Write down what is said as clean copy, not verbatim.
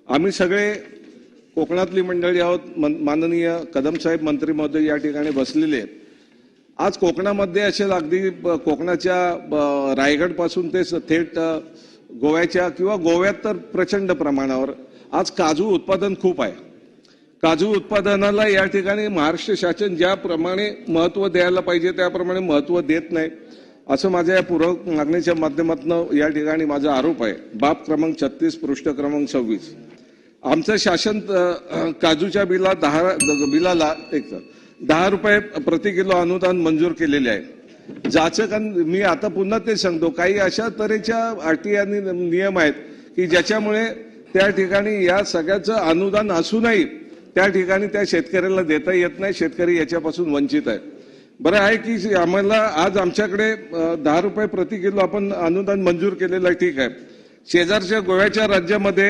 आम्ही सगळे कोकणातली मंडळी आहोत. माननीय कदम साहेब मंत्री महोदय या ठिकाणी बसलेले आहेत. आज कोकणामध्ये असे अगदी कोकणाच्या रायगड पासून ते थेट गोव्याच्या किंवा गोव्यात तर प्रचंड प्रमाणावर आज काजू उत्पादन खूप आहे. काजू उत्पादनाला या ठिकाणी महाराष्ट्र शासन ज्याप्रमाणे महत्त्व द्यायला पाहिजे त्याप्रमाणे महत्त्व देत नाही असं माझ्या या पूरक मागणीच्या माध्यमातून या ठिकाणी माझा आरोप आहे. बाब क्रमांक 36 पृष्ठ क्रमांक 26. आमचं शासन काजूच्या बिलाला 10 रुपये प्रति किलो अनुदान मंजूर केलेले आहे. ज्याचं मी आता पुन्हा ते सांगतो, काही अशा तऱ्हेच्या अटी आणि नियम आहेत की ज्याच्यामुळे त्या ठिकाणी या सगळ्याचं अनुदान असूनही त्या ठिकाणी त्या शेतकऱ्याला देता येत नाही. शेतकरी याच्यापासून वंचित आहे. बरं आहे की आम्हाला आज आमच्याकडे 10 रुपये प्रति किलो आपण अनुदान मंजूर केलेलं आहे, ठीक आहे. शेजारच्या गोव्याच्या राज्यामध्ये